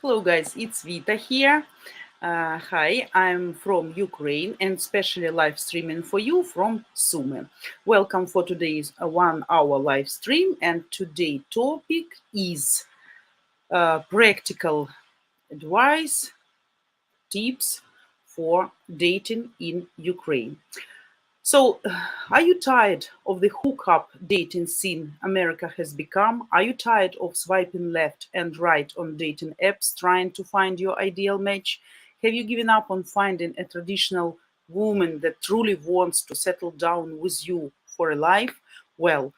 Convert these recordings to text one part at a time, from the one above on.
Hello guys, it's Vita here. Hi, I'm from Ukraine and specially live streaming for you from Sumy. Welcome for today's 1 hour live stream, and today's topic is practical advice, tips for dating in Ukraine. So, are you tired of the hookup dating scene America has become? Are you tired of swiping left and right on dating apps trying to find your ideal match? Have you given up on finding a traditional woman that truly wants to settle down with you for a life? Well,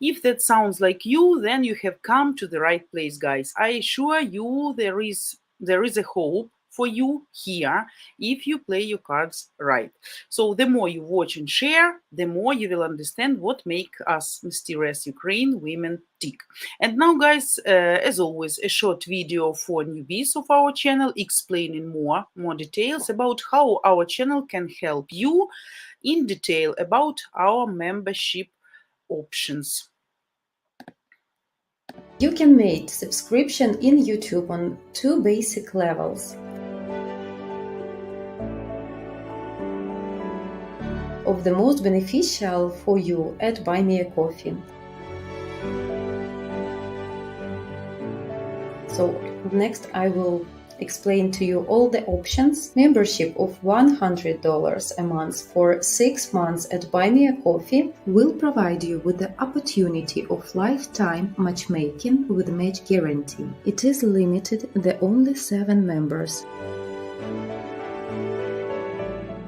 if that sounds like you, then you have come to the right place, guys. I assure you there is a hope for you here if you play your cards right. So the more you watch and share, the more you will understand what make us mysterious Ukraine women tick. And now, guys, as always, a short video for newbies of our channel explaining more details about how our channel can help you in detail about our membership options. You can make subscription in YouTube on two basic levels. Of the most beneficial for you at Buy Me a Coffee. So next I will explain to you all the options. Membership of $100 a month for 6 months at Buy Me a Coffee will provide you with the opportunity of lifetime matchmaking with match guarantee. It is limited, the only 7 members.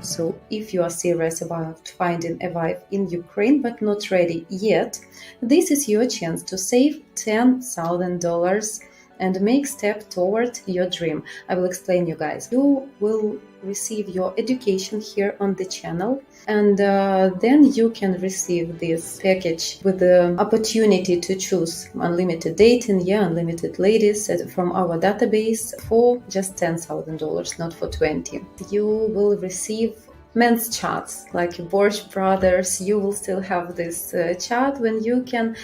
So if you are serious about finding a wife in Ukraine but not ready yet, this is your chance to save $10,000 and make step toward your dream. I will explain you guys. You will receive your education here on the channel, and then you can receive this package with the opportunity to choose unlimited dating, unlimited ladies from our database for just $10,000, not for 20. You will receive men's chats like Borsch Brothers. You will still have this chat when you can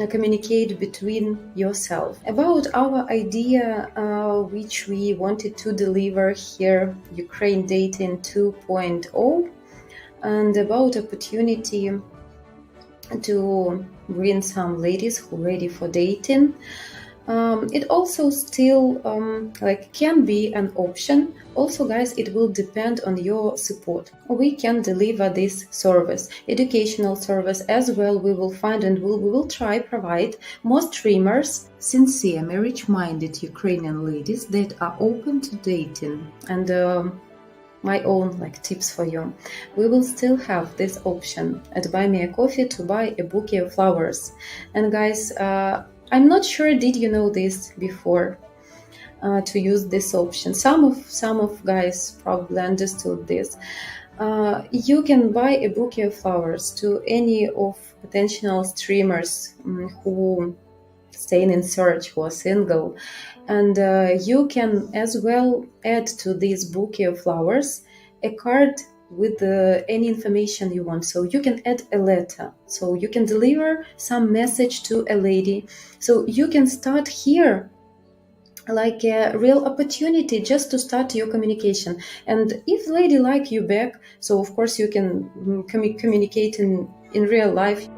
communicate between yourself. About our idea, which we wanted to deliver here, Ukraine Dating 2.0, and about opportunity to bring some ladies who are ready for dating. It also still can be an option. Also, guys, it will depend on your support. We can deliver this service, educational service as well. We will find and we will try provide more streamers, sincere, marriage-minded Ukrainian ladies that are open to dating, and my own tips for you. We will still have this option at Buy Me a Coffee to buy a bouquet of flowers. And guys, I'm not sure, did you know this before, to use this option? Some of guys probably understood this. You can buy a bouquet of flowers to any of potential streamers who staying in search, who are single, and you can as well add to this bouquet of flowers a card with any information you want. So you can add a letter, so you can deliver some message to a lady. So you can start here like a real opportunity just to start your communication. And if lady like you back, so of course you can communicate in real life.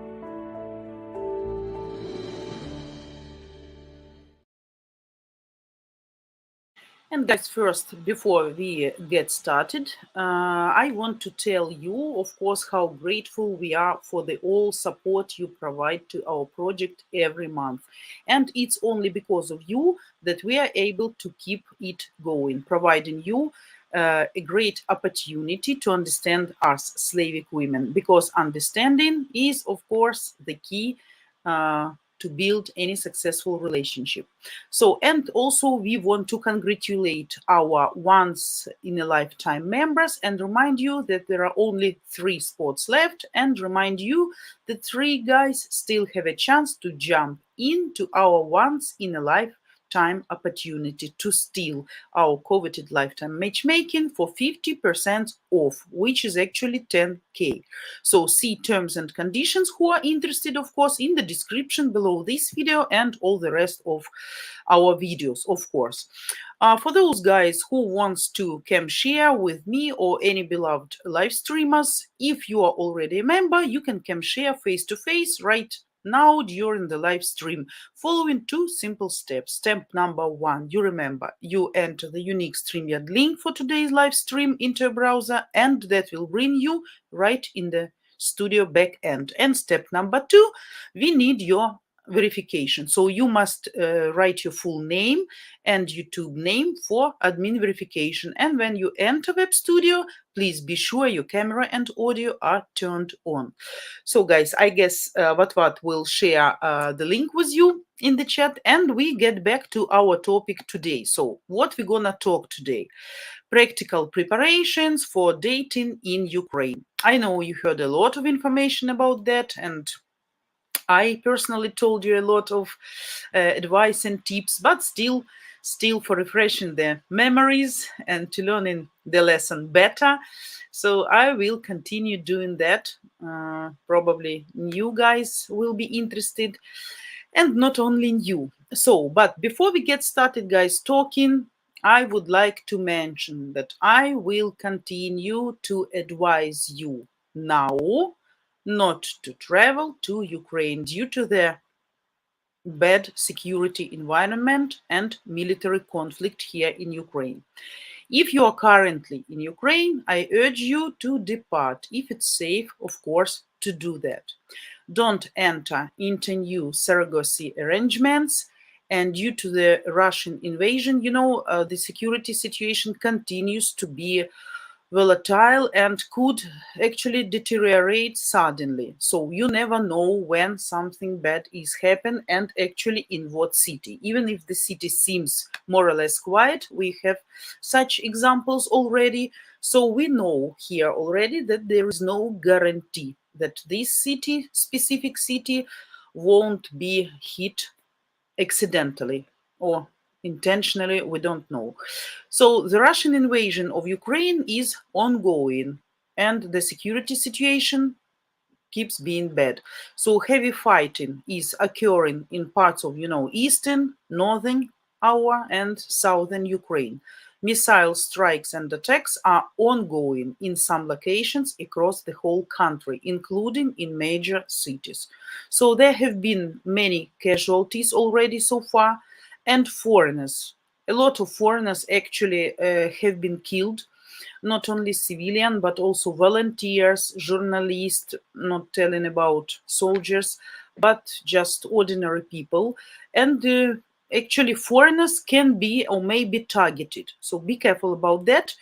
And guys, first, before we get started, I want to tell you, of course, how grateful we are for the all support you provide to our project every month. And it's only because of you that we are able to keep it going, providing you a great opportunity to understand us, Slavic women, because understanding is, of course, the key to build any successful relationship. So, and also we want to congratulate our once in a lifetime members and remind you that there are only 3 spots left, and remind you that 3 guys still have a chance to jump into our once in a lifetime lifetime opportunity to steal our coveted lifetime matchmaking for 50% off, which is actually 10K. So see terms and conditions who are interested, of course, in the description below this video and all the rest of our videos, of course. For those guys who wants to cam share with me or any beloved live streamers, if you are already a member, you can cam share face to face right now during the live stream, following two simple steps. Step number one, you remember, you enter the unique StreamYard link for today's live stream into a browser, and that will bring you right in the studio back end. And step number two, we need your verification. So you must write your full name and YouTube name for admin verification. And when you enter Web Studio, please be sure your camera and audio are turned on. So guys, I guess Vatvat will share the link with you in the chat, and we get back to our topic today. So what we're gonna talk today? Practical preparations for dating in Ukraine. I know you heard a lot of information about that, and I personally told you a lot of advice and tips, but still for refreshing the memories and to learning the lesson better. So I will continue doing that. Probably new guys will be interested, and not only new. So, but before we get started, guys, talking, I would like to mention that I will continue to advise you now not to travel to Ukraine due to the bad security environment and military conflict here in Ukraine. If you are currently in Ukraine, I urge you to depart if it's safe, of course, to do that. Don't enter into new surrogacy arrangements. And due to the Russian invasion, the security situation continues to be volatile and could actually deteriorate suddenly. So you never know when something bad is happen and actually in what city. Even if the city seems more or less quiet, we have such examples already. So we know here already that there is no guarantee that this city, specific city, won't be hit accidentally or intentionally, we don't know. So the Russian invasion of Ukraine is ongoing and the security situation keeps being bad. So heavy fighting is occurring in parts of, eastern, northern, our and southern Ukraine. Missile strikes and attacks are ongoing in some locations across the whole country, including in major cities. So there have been many casualties already so far, and foreigners. A lot of foreigners actually have been killed, not only civilian but also volunteers, journalists, not telling about soldiers, but just ordinary people. And actually foreigners can be or may be targeted. So be careful about that.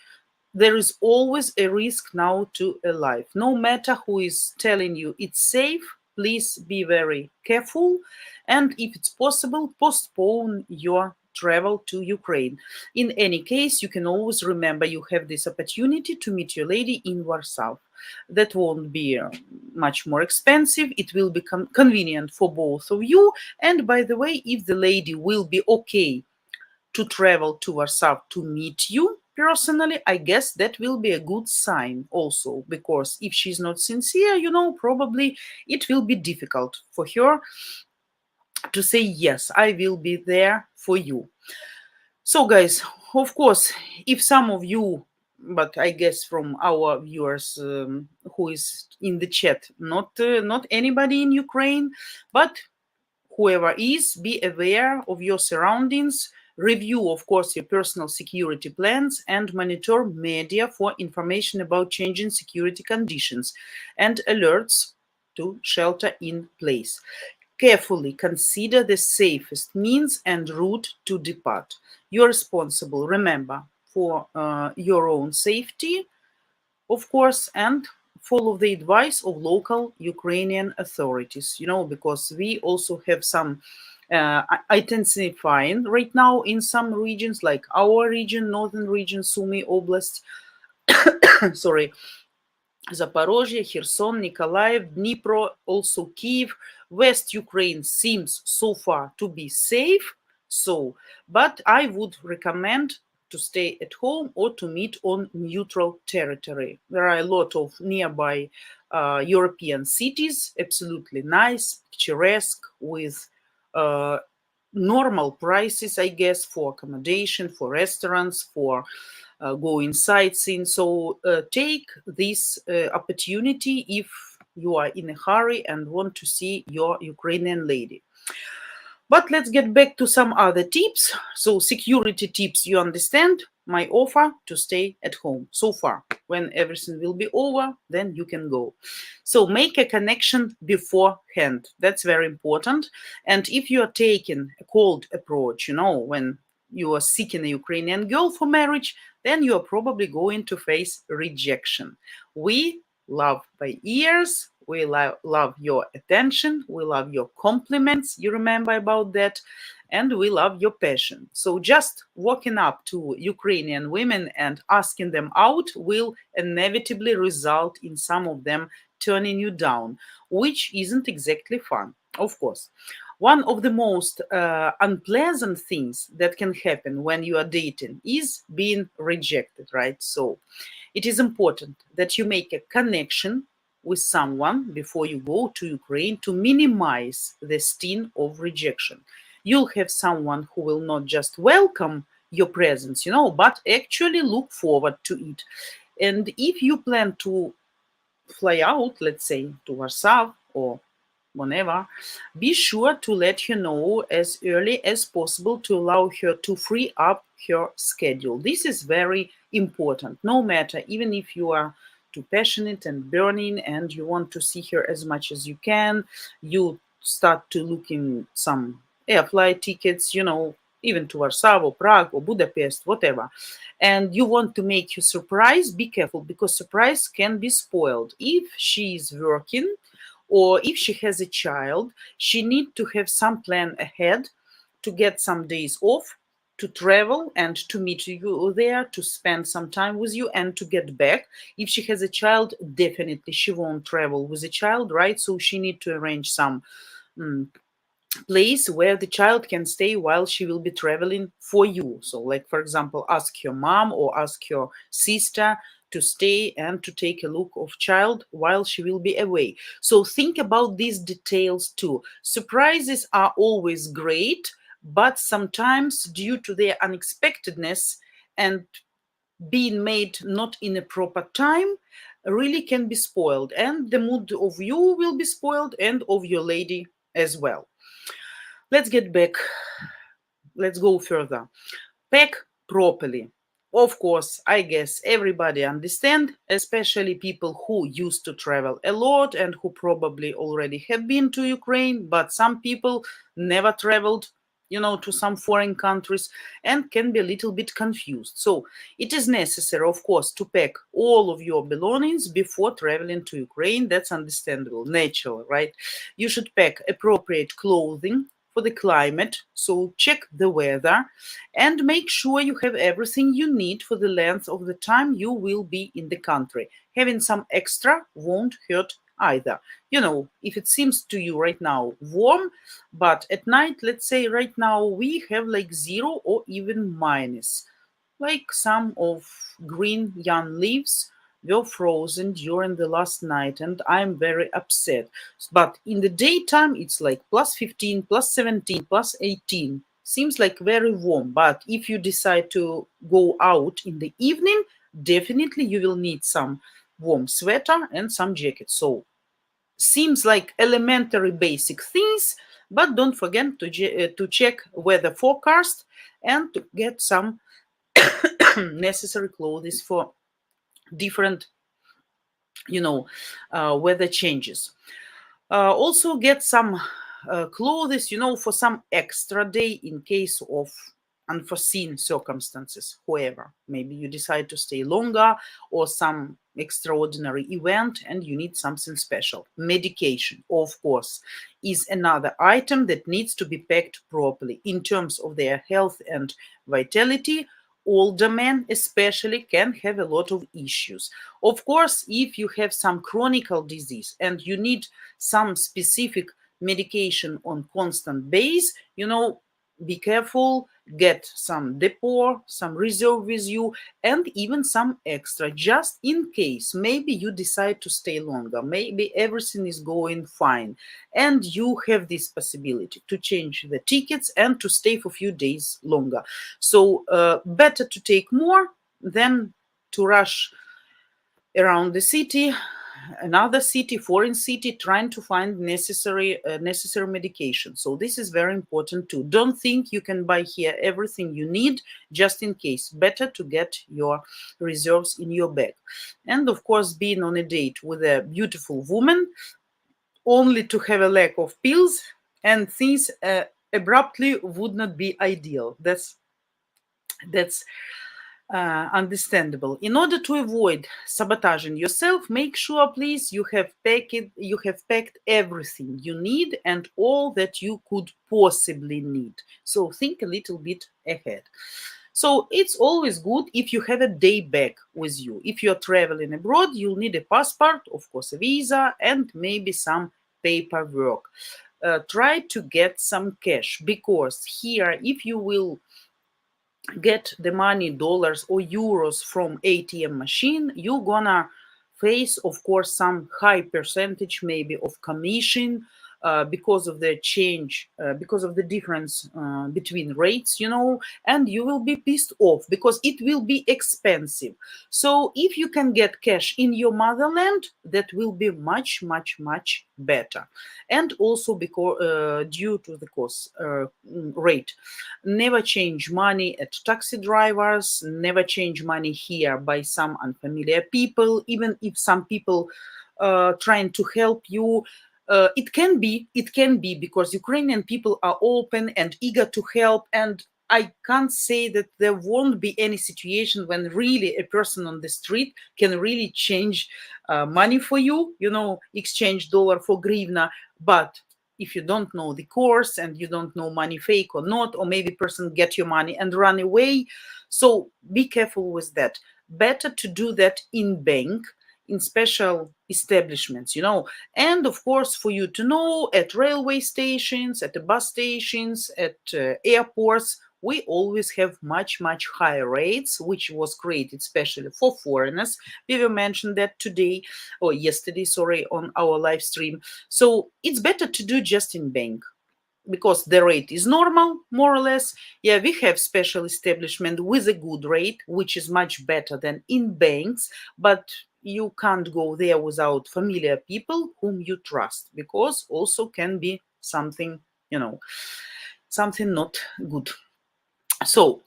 There is always a risk now to a life. No matter who is telling you it's safe, please be very careful. And if it's possible, postpone your travel to Ukraine. In any case, you can always remember you have this opportunity to meet your lady in Warsaw. That won't be much more expensive. It will become convenient for both of you. And by the way, if the lady will be okay to travel to Warsaw to meet you personally, I guess that will be a good sign also, because if she's not sincere, probably it will be difficult for her to say, yes, I will be there for you. So guys, of course, if some of you, but I guess from our viewers who is in the chat, not anybody in Ukraine, but whoever is, be aware of your surroundings, review, of course, your personal security plans, and monitor media for information about changing security conditions and alerts to shelter in place. Carefully consider the safest means and route to depart. You're responsible, remember, for your own safety, of course, and follow the advice of local Ukrainian authorities, because we also have some intensifying right now in some regions, like our region, northern region, Sumy Oblast, sorry, Zaporozhye, Kherson, Nikolaev, Dnipro, also Kiev. West Ukraine seems so far to be safe, So, but I would recommend to stay at home or to meet on neutral territory. There are a lot of nearby European cities, absolutely nice, picturesque, with uh, normal prices, I guess, for accommodation, for restaurants, for going sightseeing. So take this opportunity if you are in a hurry and want to see your Ukrainian lady. But let's get back to some other tips. So, security tips, you understand my offer to stay at home so far. When everything will be over, then you can go. So, make a connection beforehand. That's very important. And if you are taking a cold approach, when you are seeking a Ukrainian girl for marriage, then you are probably going to face rejection. We love by ears. We love your attention. We love your compliments. You remember about that. And we love your passion. So just walking up to Ukrainian women and asking them out will inevitably result in some of them turning you down, which isn't exactly fun, of course. One of the most unpleasant things that can happen when you are dating is being rejected, right? So it is important that you make a connection with someone before you go to Ukraine to minimize the sting of rejection. You'll have someone who will not just welcome your presence, but actually look forward to it. And if you plan to fly out, let's say to Warsaw or whenever, be sure to let her know as early as possible to allow her to free up her schedule. This is very important, no matter, even if you are too passionate and burning and you want to see her as much as you can, you start to look in some air flight tickets, even to Warsaw or Prague or Budapest, whatever, and you want to make her surprise, be careful because surprise can be spoiled. If she is working or if she has a child, she need to have some plan ahead to get some days off, to travel and to meet you there, to spend some time with you and to get back. If she has a child, definitely she won't travel with a child, right? So she need to arrange some mm, place where the child can stay while she will be traveling for you. So, like, for example, ask your mom or ask your sister to stay and to take a look of child while she will be away. So think about these details too. Surprises are always great, but sometimes due to their unexpectedness and being made not in a proper time really can be spoiled, and the mood of you will be spoiled and of your lady as well. Let's get back. Let's go further. Pack properly. Of course, I guess everybody understand, especially people who used to travel a lot and who probably already have been to Ukraine, but some people never traveled, to some foreign countries and can be a little bit confused. So it is necessary, of course, to pack all of your belongings before traveling to Ukraine. That's understandable, natural, right? You should pack appropriate clothing for the climate, so check the weather and make sure you have everything you need for the length of the time you will be in the country. Having some extra won't hurt either. If it seems to you right now warm, but at night, let's say right now, we have like 0 or even minus. Like some of green young leaves were frozen during the last night, and I'm very upset. But in the daytime, it's like plus 15, plus 17, plus 18. Seems like very warm, but if you decide to go out in the evening, definitely you will need some warm sweater and some jacket. So seems like elementary basic things, but don't forget to check weather forecast and to get some necessary clothes for different weather changes. Also get some clothes, for some extra day in case of unforeseen circumstances. However, maybe you decide to stay longer or some extraordinary event and you need something special. Medication, of course, is another item that needs to be packed properly in terms of their health and vitality. Older men especially can have a lot of issues. Of course, if you have some chronic disease and you need some specific medication on constant base, be careful, get some depot, some reserve with you, and even some extra, just in case. Maybe you decide to stay longer, maybe everything is going fine, and you have this possibility to change the tickets and to stay for a few days longer. So better to take more than to rush around the city, another city, foreign city, trying to find necessary medication. So this is very important too. Don't think you can buy here everything you need just in case. Better to get your reserves in your bag. And of course, being on a date with a beautiful woman only to have a lack of pills and things abruptly would not be ideal. That's understandable. In order to avoid sabotaging yourself, make sure, please, you have packed everything you need and all that you could possibly need. So think a little bit ahead. So it's always good if you have a day bag with you. If you're traveling abroad, you'll need a passport, of course, a visa, and maybe some paperwork. Try to get some cash, because here, if you will get the money, dollars or euros, from ATM machine, you're gonna face, of course, some high percentage maybe of commission, because of the change, because of the difference between rates, and you will be pissed off because it will be expensive. So if you can get cash in your motherland, that will be much, much, much better. And also because due to the cost rate, never change money at taxi drivers, never change money here by some unfamiliar people, even if some people trying to help you. It can be because Ukrainian people are open and eager to help, and I can't say that there won't be any situation when really a person on the street can really change money for you, exchange dollar for grivna. But if you don't know the course and you don't know money fake or not, or maybe person get your money and run away, so be careful with that. Better to do that in bank, in special establishments, and of course, for you to know, at railway stations, at the bus stations, at airports, we always have much, much higher rates, which was created especially for foreigners. We will mention that today, or yesterday, sorry, on our live stream. So it's better to do just in bank, because the rate is normal, more or less. Yeah, we have special establishment with a good rate, which is much better than in banks, but you can't go there without familiar people whom you trust, because also can be something, something not good. So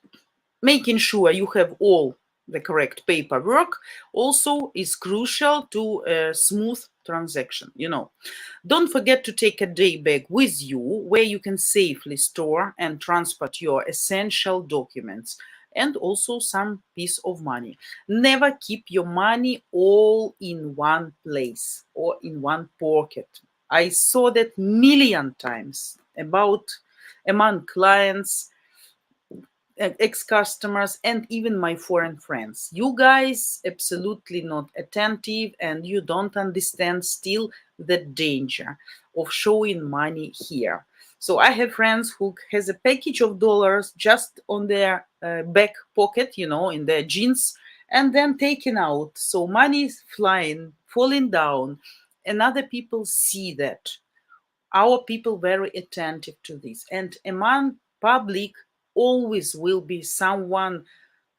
making sure you have all the correct paperwork also is crucial to a smooth transaction. Don't forget to take a day bag with you where you can safely store and transport your essential documents, and also some piece of money. Never keep your money all in one place or in one pocket. I saw that million times about among clients, ex-customers, and even my foreign friends. You guys absolutely not attentive, and you don't understand still the danger of showing money here. So I have friends who has a package of dollars just on their back pocket, in their jeans, and then taken out. So money is flying, falling down, and other people see that. Our people very attentive to this, and among public always will be someone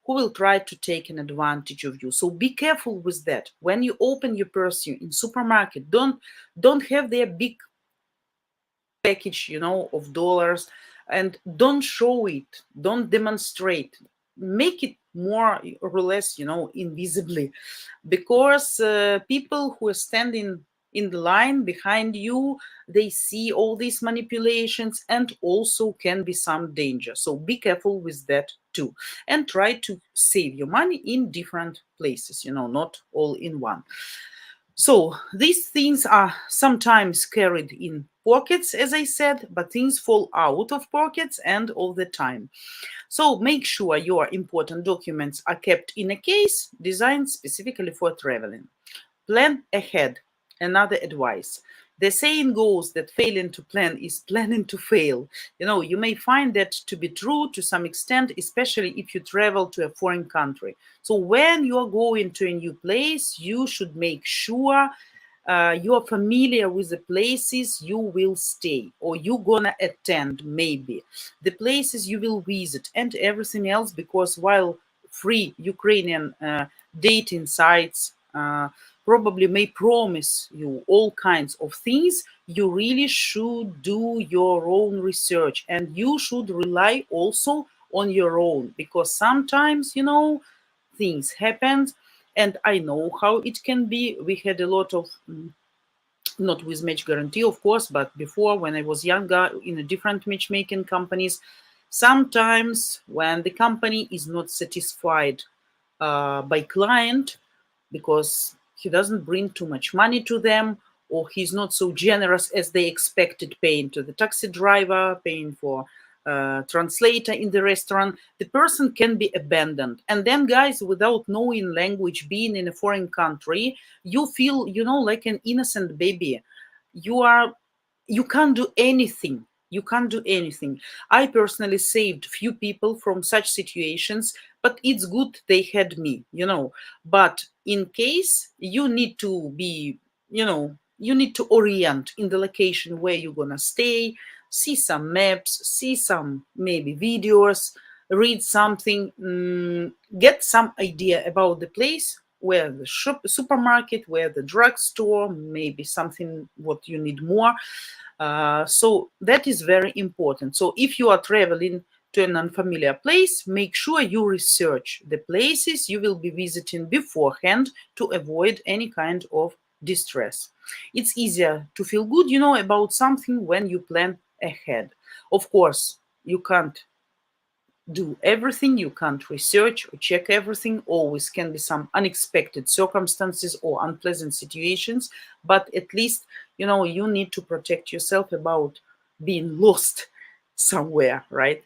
who will try to take an advantage of you. So be careful with that. When you open your purse in supermarket, don't have their big package, of dollars, and don't show it, don't demonstrate. Make it more or less, invisibly, because people who are standing in the line behind you, they see all these manipulations, and also can be some danger. So be careful with that too, and try to save your money in different places, not all in one. So these things are sometimes carried in pockets, as I said, but things fall out of pockets and all the time. So make sure your important documents are kept in a case designed specifically for traveling. Plan ahead. Another advice. The saying goes that failing to plan is planning to fail. You may find that to be true to some extent, especially if you travel to a foreign country. So when you are going to a new place, you should make sure you are familiar with the places you will stay or you're gonna attend, maybe the places you will visit and everything else, because while free Ukrainian dating sites probably may promise you all kinds of things, you really should do your own research and you should rely also on your own, because sometimes things happen, and I know how it can be. We had a lot of not with match guarantee, of course, but before, when I was younger, in a different matchmaking companies, sometimes when the company is not satisfied by client because he doesn't bring too much money to them, or he's not so generous as they expected, paying to the taxi driver, paying for translator in the restaurant, the person can be abandoned. And then, guys, without knowing language, being in a foreign country, you feel like an innocent baby. You can't do anything. I personally saved few people from such situations, but it's good they had me. But in case you need to be, you need to orient in the location where you're gonna stay, see some maps, see some maybe videos, read something, get some idea about the place, where the supermarket, where the drugstore, maybe something what you need more. So that is very important. So if you are traveling to an unfamiliar place, make sure you research the places you will be visiting beforehand to avoid any kind of distress. It's easier to feel good, about something when you plan ahead. Of course, you can't do everything, you can't research or check everything. Always can be some unexpected circumstances or unpleasant situations, but at least you need to protect yourself about being lost somewhere, right?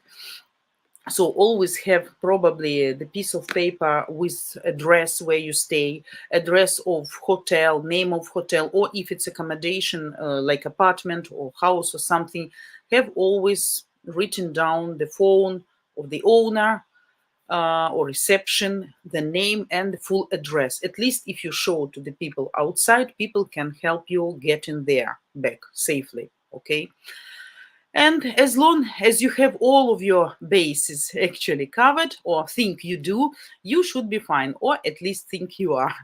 So always have probably the piece of paper with address where you stay, address of hotel, name of hotel, or if it's accommodation like apartment or house or something, have always written down the phone of the owner or reception, the name and the full address. At least if you show to the people outside, people can help you get in there back safely. Okay. And as long as you have all of your bases actually covered, or think you do, you should be fine, or at least think you are.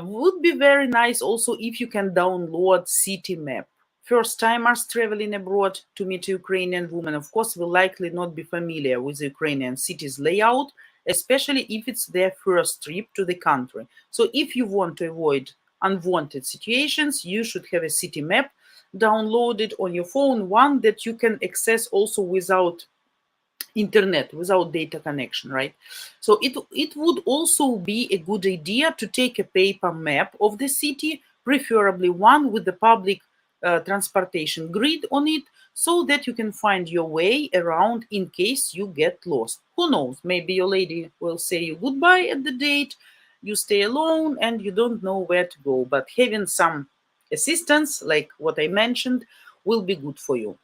Would be very nice also if you can download city map. First timers traveling abroad to meet a Ukrainian woman, of course, will likely not be familiar with the Ukrainian cities layout, especially if it's their first trip to the country. So if you want to avoid unwanted situations, you should have a city map downloaded on your phone, one that you can access also without internet, without data connection, right? So it would also be a good idea to take a paper map of the city, preferably one with the public transportation grid on it, so that you can find your way around in case you get lost. Who knows, maybe your lady will say you goodbye at the date, you stay alone and you don't know where to go, but having some assistance like what I mentioned will be good for you.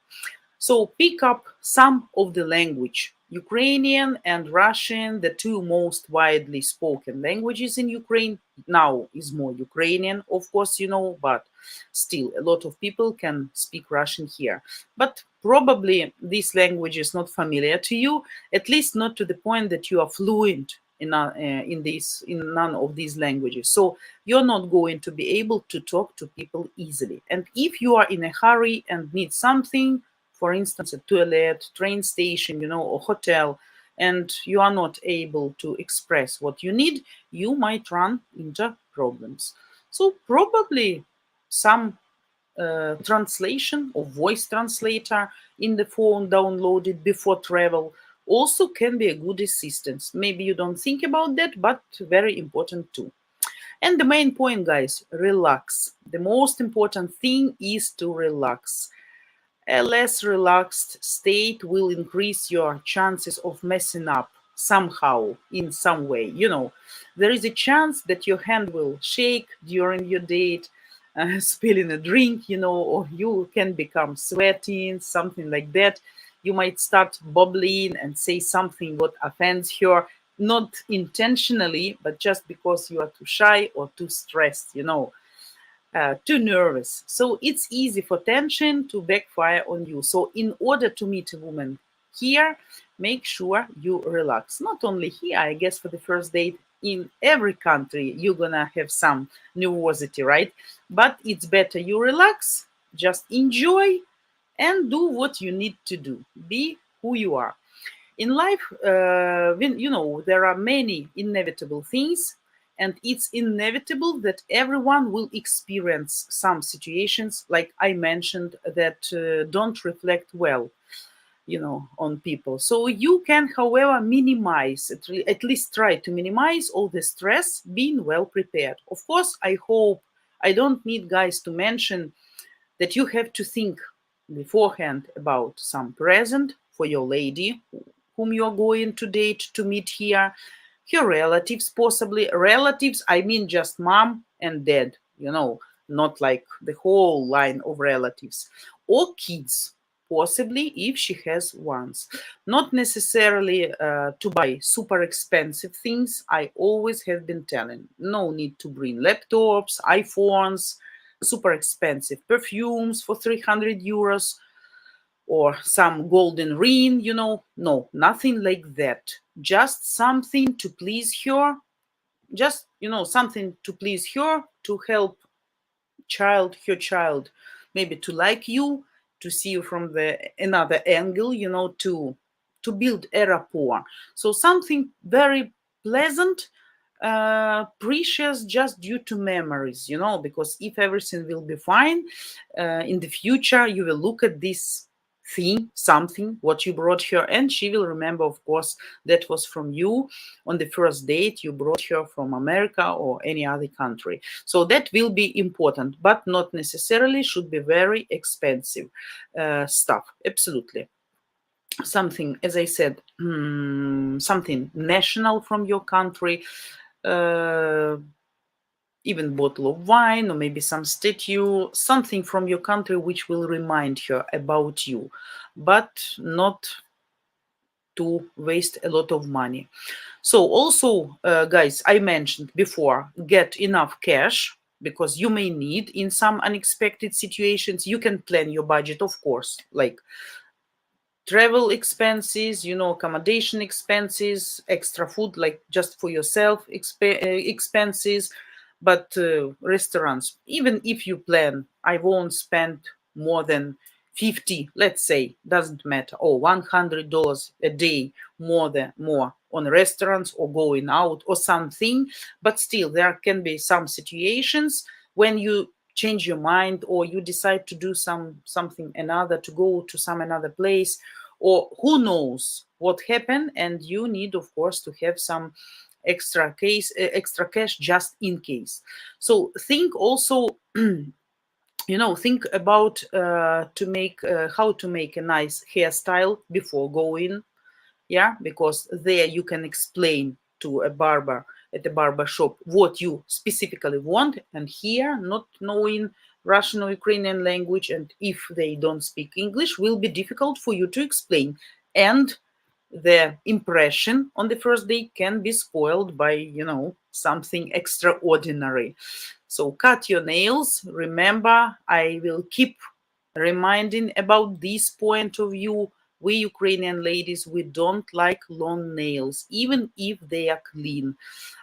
So pick up some of the language. Ukrainian and Russian, the two most widely spoken languages in Ukraine. Now is more Ukrainian, of course, but still a lot of people can speak Russian here. But probably this language is not familiar to you, at least not to the point that you are fluent in none of these languages. So you're not going to be able to talk to people easily. And if you are in a hurry and need something, for instance, a toilet, train station, or hotel, and you are not able to express what you need, you might run into problems. So probably some translation or voice translator in the phone downloaded before travel also can be a good assistance. Maybe you don't think about that, but very important too. And the main point, guys, relax. The most important thing is to relax. A less relaxed state will increase your chances of messing up somehow, in some way. There is a chance that your hand will shake during your date, spilling a drink, or you can become sweating, something like that. You might start bubbling and say something what offends her, not intentionally, but just because you are too shy or too stressed, too nervous. So it's easy for tension to backfire on you. So, in order to meet a woman here, make sure you relax. Not only here, I guess for the first date, in every country, you're gonna have some nervosity, right? But it's better you relax, just enjoy, and do what you need to do. Be who you are. In life, when there are many inevitable things, and it's inevitable that everyone will experience some situations, like I mentioned, that don't reflect well, on people. So you can, however, minimize, at least try to minimize all the stress, being well prepared. Of course, I hope I don't need guys to mention that you have to think beforehand about some present for your lady whom you're going to date, to meet here, her relatives, possibly relatives, I mean just mom and dad, not like the whole line of relatives, or kids, possibly if she has ones. Not necessarily to buy super expensive things. I always have been telling, no need to bring laptops, iPhones, super expensive perfumes for 300 euros, or some golden ring, no, nothing like that. Just something to please her, just, something to please her, to help her child, maybe to like you, to see you from the another angle, to build a rapport. So something very pleasant, precious, just due to memories, because if everything will be fine, in the future you will look at this thing, something what you brought her, and she will remember, of course, that was from you on the first date you brought her from America or any other country. So that will be important, but not necessarily should be very expensive stuff. Absolutely. Something, as I said, something national from your country, uh, even bottle of wine, or maybe some statue, something from your country which will remind her about you, but not to waste a lot of money. So also, guys, I mentioned before, get enough cash, because you may need in some unexpected situations. You can plan your budget, of course, like travel expenses, accommodation expenses, extra food, like just for yourself expenses. But restaurants, even if you plan, I won't spend more than 50, let's say, doesn't matter, or $100 a day, more on restaurants or going out or something. But still, there can be some situations when you change your mind, or you decide to do something another, to go to some another place, or who knows what happened, and you need, of course, to have some extra cash just in case. So think also, think about to make how to make a nice hairstyle before going. Yeah, because there you can explain to a barber at the barber shop what you specifically want, and here, not knowing Russian or Ukrainian language, and if they don't speak English, will be difficult for you to explain, and the impression on the first day can be spoiled by something extraordinary. So cut your nails. Remember, I will keep reminding about this point of view. We Ukrainian ladies, we don't like long nails, even if they are clean.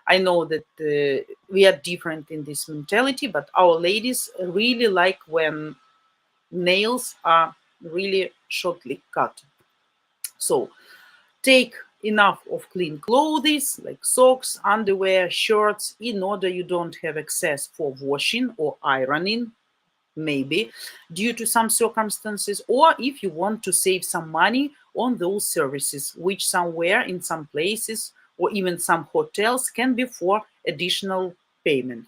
I know that we are different in this mentality, but our ladies really like when nails are really shortly cut. So take enough of clean clothes like socks, underwear, shirts, in order you don't have access for washing or ironing, maybe due to some circumstances, or if you want to save some money on those services, which somewhere in some places or even some hotels can be for additional payment.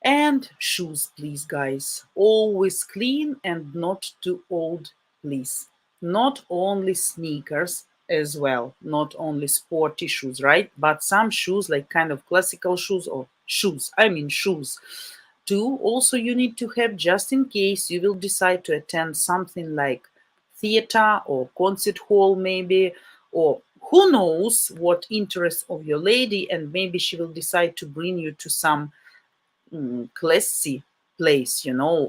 And shoes, please, guys. Always clean and not too old, please. Not only sneakers as well, not only sporty shoes, right? But some shoes, like kind of classical shoes, or shoes, I mean shoes. two also you need to have, just in case you will decide to attend something like theater or concert hall maybe, or who knows what interests of your lady, and maybe she will decide to bring you to some classy place,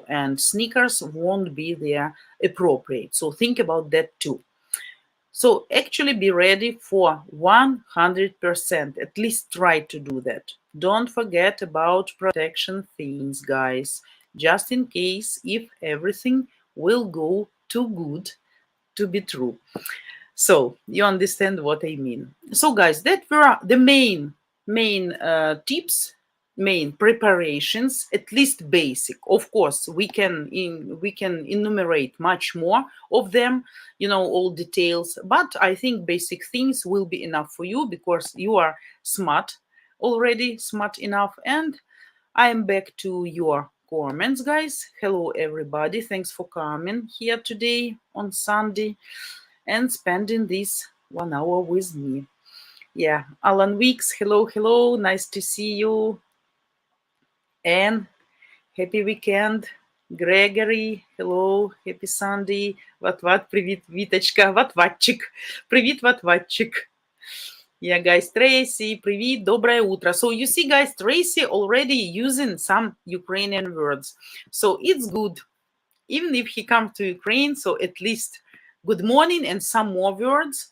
and sneakers won't be there appropriate. So think about that too. So actually be ready for 100%. At least try to do that. Don't forget about protection things, guys. Just in case if everything will go too good to be true. So you understand what I mean. So guys, that were the main tips, main preparations, at least basic. Of course, we can enumerate much more of them, all details, but I think basic things will be enough for you because you are smart, already smart enough. And I am back to your comments, guys. Hello everybody, thanks for coming here today on Sunday and spending this 1 hour with me. Yeah, Alan Weeks, hello, hello, nice to see you. And happy weekend. Gregory, hello, happy Sunday. What, привет, Виточка, ватватчик. Привет, ватватчик. Yeah, guys, Tracy, привет, доброе утро. So you see, guys, Tracy already using some Ukrainian words. So it's good. Even if he comes to Ukraine, so at least good morning and some more words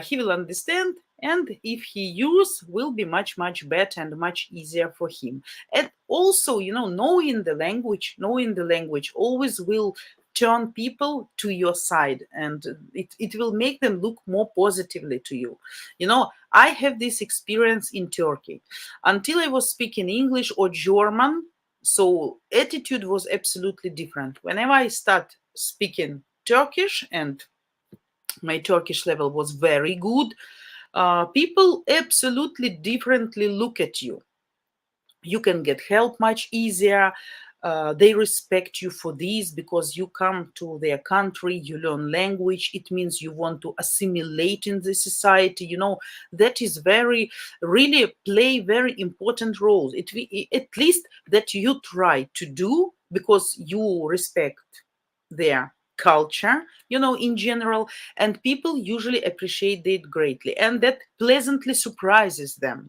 he will understand, and if he use will be much better and much easier for him. And also, knowing the language always will turn people to your side, and it will make them look more positively to you. I have this experience in Turkey. Until I was speaking English or German, so attitude was absolutely different. Whenever I start speaking Turkish, and my Turkish level was very good, people absolutely differently look at you. You can get help much easier. They respect you for this because you come to their country, you learn language. It means you want to assimilate in the society. That is really play very important roles. At least that you try to do because you respect their culture, in general, and people usually appreciate it greatly, and that pleasantly surprises them.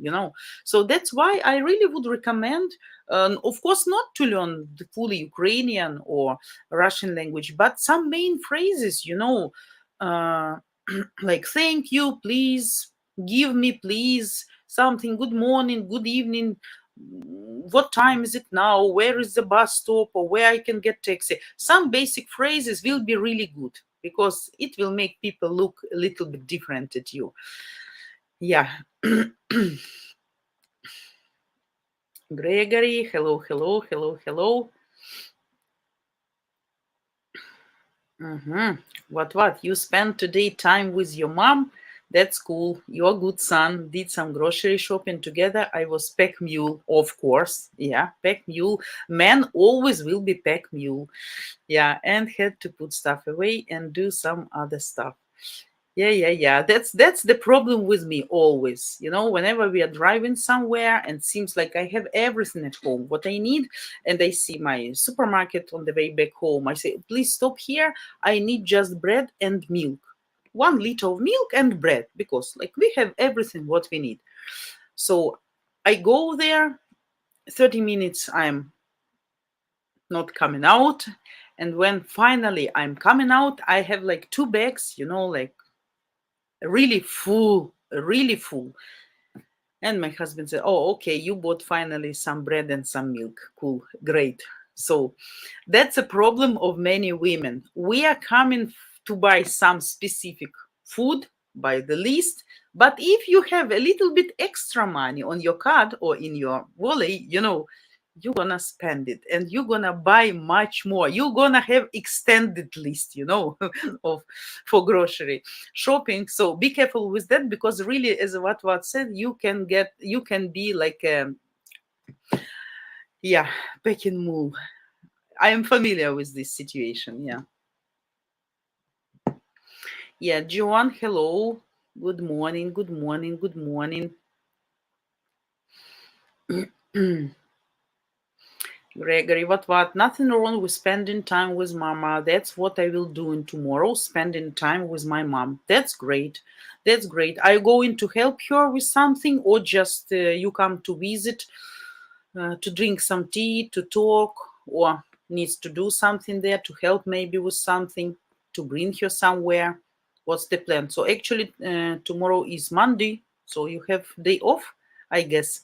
So that's why I really would recommend, of course, not to learn the fully Ukrainian or Russian language, but some main phrases, uh, like thank you, please, give me, please, something, good morning, good evening, what time is it now, where is the bus stop, or where I can get taxi. Some basic phrases will be really good because it will make people look a little bit different at you. Yeah. Gregory, hello, hello, hello, hello. What? You spent today time with your mom? That's cool. You're a good son. Did some grocery shopping together. I was pack mule, of course. Yeah, pack mule. Man always will be pack mule. Yeah, and had to put stuff away and do some other stuff. Yeah. That's the problem with me always. Whenever we are driving somewhere and seems like I have everything at home, what I need, and I see my supermarket on the way back home, I say, please stop here. I need just bread and milk. 1 liter of milk and bread, because like we have everything what we need. So I go there, 30 minutes I'm not coming out. And when finally I'm coming out, I have like 2 bags, like really full, really full. And my husband said, oh, okay, you bought finally some bread and some milk. Cool, great. So that's a problem of many women. We are coming to buy some specific food by the list, but if you have a little bit extra money on your card or in your wallet, you're gonna spend it and you're gonna buy much more. You're gonna have extended list, of for grocery shopping. So be careful with that, because really, as what said, you can be like yeah, packing mule. I am familiar with this situation. Yeah, Joan, hello. Good morning, good morning, good morning. Gregory, what? Nothing wrong with spending time with mama. That's what I will do in tomorrow, spending time with my mom. That's great. That's great. Are you going to help her with something or just you come to visit, to drink some tea, to talk, or needs to do something there to help maybe with something, to bring her somewhere? What's the plan? So actually, tomorrow is Monday, so you have day off, I guess.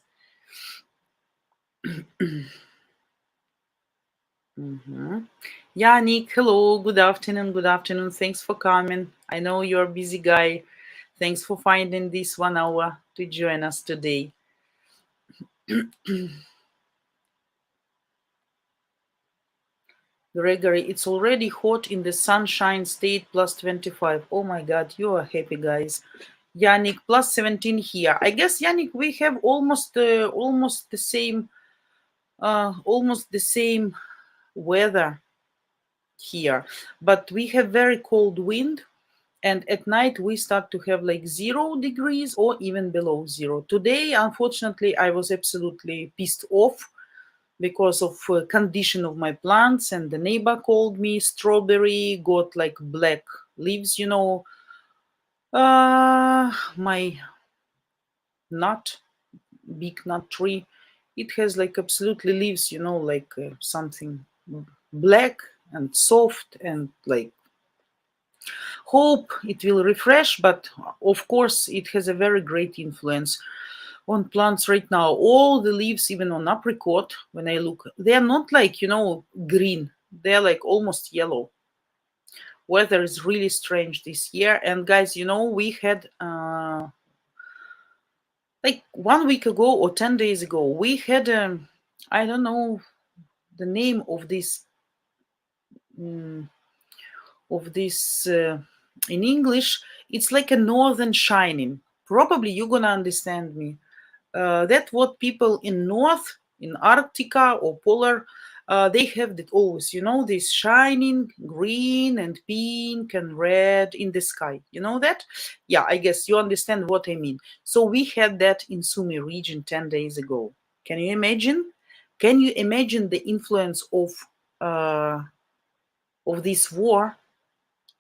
Mhm. Yannick, hello, good afternoon, good afternoon. Thanks for coming. I know you're a busy guy. Thanks for finding this 1 hour to join us today. Gregory, it's already hot in the sunshine state, plus 25. Oh my God, you are happy, guys. Yannick, plus 17 here. I guess, Yannick, we have almost the same weather here, but we have very cold wind, and at night we start to have like 0 degrees or even below zero. Today, unfortunately, I was absolutely pissed off because of condition of my plants, and the neighbor called me strawberry got like black leaves. My nut, big nut tree, it has like absolutely leaves, like something black and soft, and like hope it will refresh, but of course it has a very great influence on plants right now. All the leaves, even on apricot, when I look, they are not like, green. They're like almost yellow. Weather is really strange this year. And guys, we had like 1 week ago or 10 days ago, we had, I don't know the name of this, mm, in English. It's like a northern shining. Probably you're gonna understand me. That what people in north, in Arctica or polar, they have that always. This shining green and pink and red in the sky. You know that? Yeah, I guess you understand what I mean. So we had that in Sumy region 10 days ago. Can you imagine? Can you imagine the influence uh, of this war,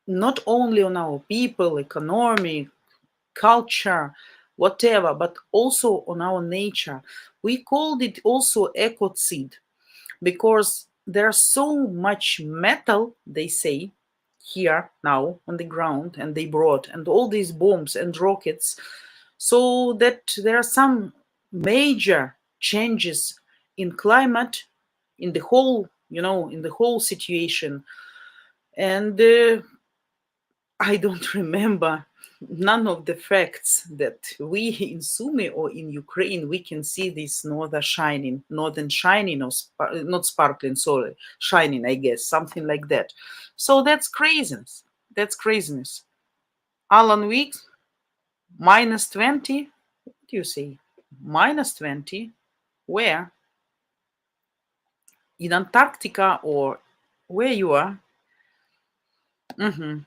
not only on our people, economy, culture, whatever, but also on our nature? We called it also ecocide because there's so much metal, they say, here now on the ground, and they brought, and all these bombs and rockets, so that there are some major changes in climate, in the whole, in the whole situation. And I don't remember none of the facts that we in Sumy or in Ukraine we can see this northern shining, or not sparkling, sorry, shining, I guess, something like that. So that's craziness. That's craziness. Alan Weeks, minus 20. What do you say? Minus 20? Where? In Antarctica or where you are? Mm-hmm.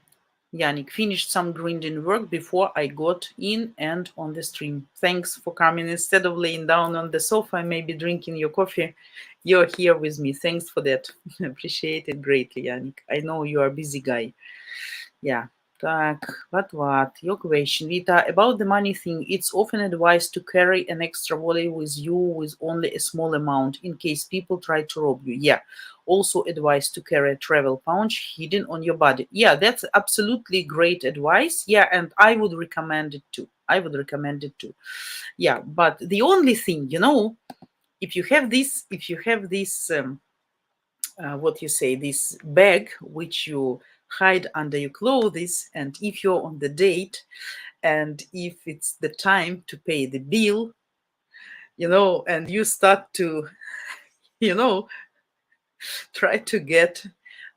Yannick finished some grinding work before I got in and on the stream. Thanks for coming. Instead of laying down on the sofa and maybe drinking your coffee, you're here with me. Thanks for that. Appreciate it greatly, Yannick. I know you are a busy guy. Yeah. Так, what? Your question, Vita, about the money thing. It's often advised to carry an extra wallet with you with only a small amount in case people try to rob you. Yeah. Also advised to carry a travel pouch hidden on your body. Yeah, that's absolutely great advice. Yeah, and I would recommend it too. I would recommend it too. Yeah, but the only thing, if you have this, what you say, this bag which you hide under your clothes, and if you're on the date, and if it's the time to pay the bill, and you start to, you know, try to get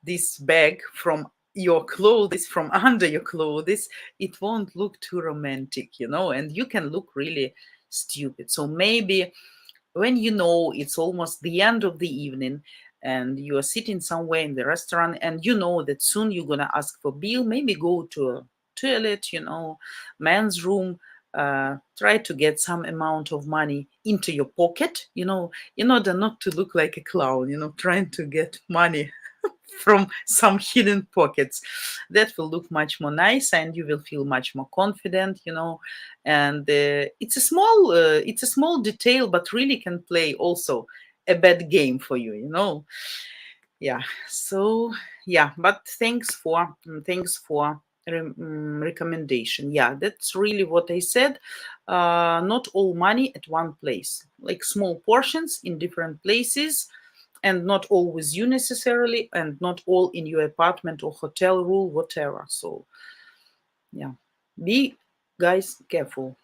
this bag from your clothes, from under your clothes, it won't look too romantic, and you can look really stupid. So maybe when it's almost the end of the evening, and you are sitting somewhere in the restaurant, and you know that soon you're gonna ask for bill, maybe go to a toilet, men's room, try to get some amount of money into your pocket, in order not to look like a clown, trying to get money from some hidden pockets. That will look much more nice, and you will feel much more confident, and it's a small detail, but really can play also a bad game for you. Yeah. So yeah, but thanks for recommendation. Yeah, that's really what I said. Not all money at one place, like small portions in different places, and not all with you necessarily, and not all in your apartment or hotel room, whatever. So yeah, be, guys, careful.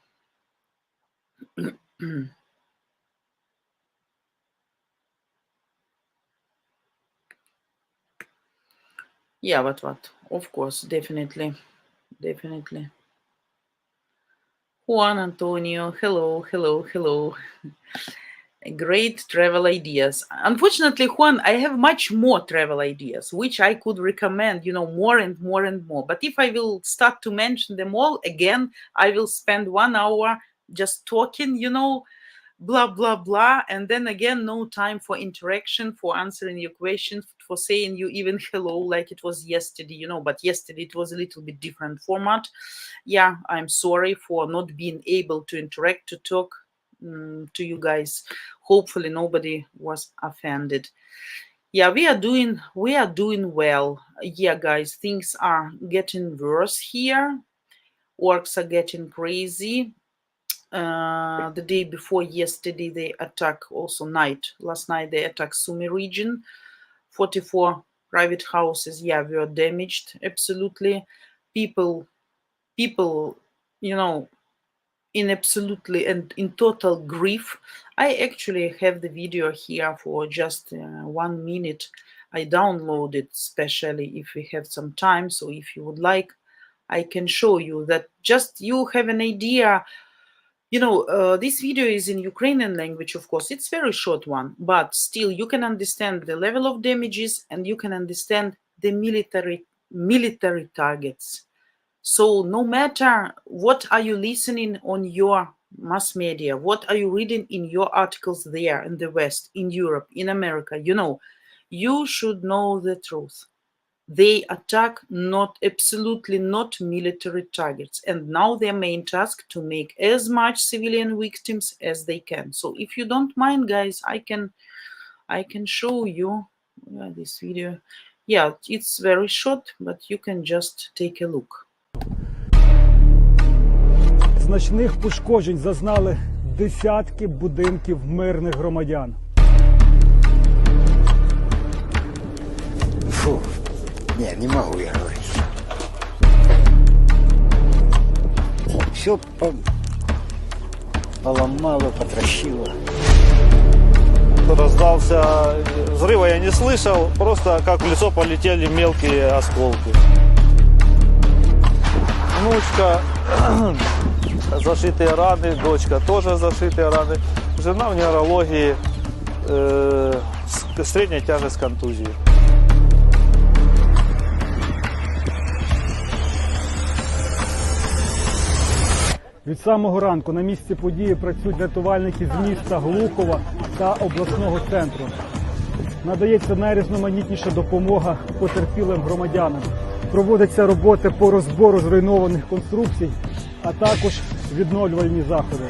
Yeah, but what? Of course, definitely, definitely. Juan Antonio, hello, hello, hello. Great travel ideas. Unfortunately, Juan, I have much more travel ideas, which I could recommend, more and more and more. But if I will start to mention them all again, I will spend 1 hour just talking, blah, blah, blah. And then again, no time for interaction, for answering your questions, for saying you even hello, like it was yesterday, but yesterday it was a little bit different format. Yeah, I'm sorry for not being able to interact, to talk to you guys. Hopefully nobody was offended. Yeah, we are doing well. Yeah, guys, things are getting worse here. Orcs are getting crazy. The day before yesterday they attack, also last night they attacked Sumy region. 44 private houses, yeah, were damaged, absolutely. People you know in absolutely and in total grief. I actually have the video here for just 1 minute. I downloaded especially if we have some time, so if you would like, I can show you that, just you have an idea. This video is in Ukrainian language, of course. It's very short one, but still you can understand the level of damages, and you can understand the military targets. So no matter what are you listening on your mass media, what are you reading in your articles there in the West, in Europe, in America, you should know the truth. They attack not absolutely not military targets, and now their main task to make as much civilian victims as they can. So if you don't mind, guys, I can show you this video. Yeah, it's very short, but you can just take a look. Значних пошкоджень зазнали десятки будинків мирних громадян. Фу, не могу я говорить. Все поломало, потрощило. Раздался, взрыва я не слышал, просто как в лицо полетели мелкие осколки. Внучка, зашитые раны, дочка тоже зашитые раны. Жена в неврологии, средняя тяжесть контузии. Від самого ранку на місці події працюють рятувальники з міста Глухова та обласного центру. Надається найрізноманітніша допомога потерпілим громадянам. Проводяться роботи по розбору зруйнованих конструкцій, а також відновлювальні заходи.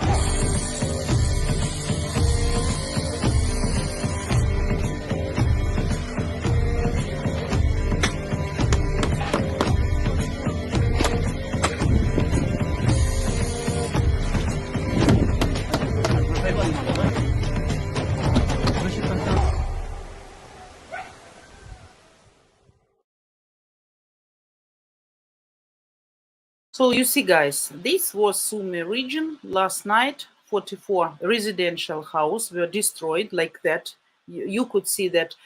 So you see, guys, this was Sumy region last night. 44 residential houses were destroyed like that. You could see that.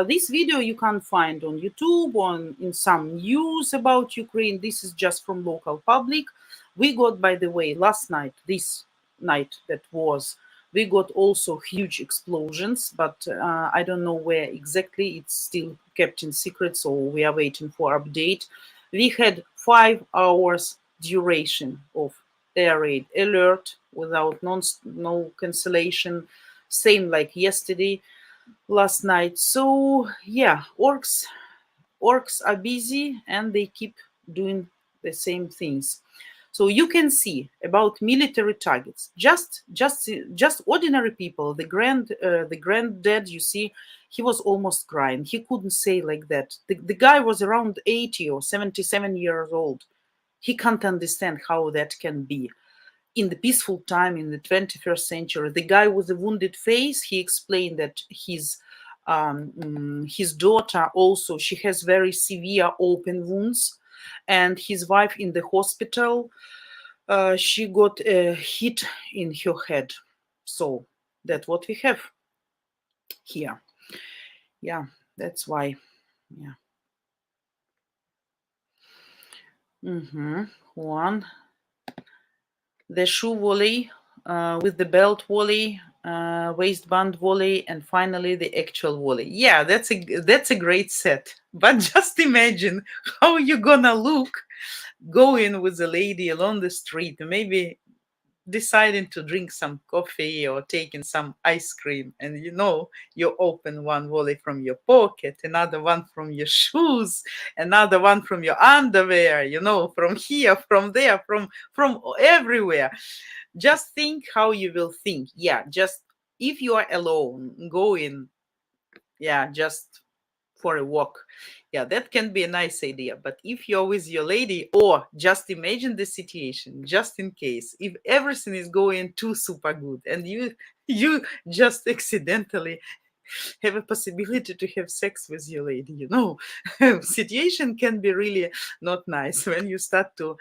This video you can find on YouTube, in some news about Ukraine. This is just from local public. We got, by the way, last night, this night that was, we got also huge explosions, but I don't know where exactly. It's still kept in secret, so we are waiting for update. We had 5 hours duration of air raid alert without no cancellation, same like yesterday, last night. So yeah, orcs are busy and they keep doing the same things. So you can see about military targets, just ordinary people. The granddad, you see, he was almost crying. He couldn't say like that. The guy was around 80 or 77 years old. He can't understand how that can be in the peaceful time in the 21st century. The guy with the wounded face, he explained that his daughter also, she has very severe open wounds, and his wife in the hospital, she got a hit in her head. So that's what we have here. Yeah, that's why. Yeah. One, the shoe volley with the belt volley, waistband volley, and finally the actual volley. Yeah, that's a great set. But just imagine how you're gonna look going with a lady along the street, maybe deciding to drink some coffee or taking some ice cream, and you open one volley from your pocket, another one from your shoes, another one from your underwear, from here, from there, from everywhere. Just think how you will think. Yeah, just if you are alone going, yeah, just for a walk, yeah, that can be a nice idea. But if you're with your lady, or just imagine the situation, just in case, if everything is going too super good and you just accidentally have a possibility to have sex with your lady, situation can be really not nice when you start to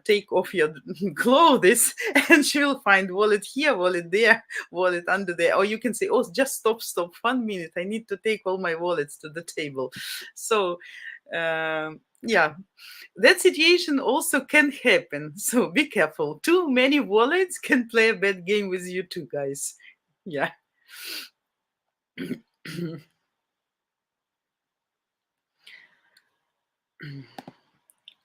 take off your clothes and she will find wallet here, wallet there, wallet under there. Or you can say, oh, just stop 1 minute, I need to take all my wallets to the table. So yeah, that situation also can happen, so be careful. Too many wallets can play a bad game with you too, guys. Yeah.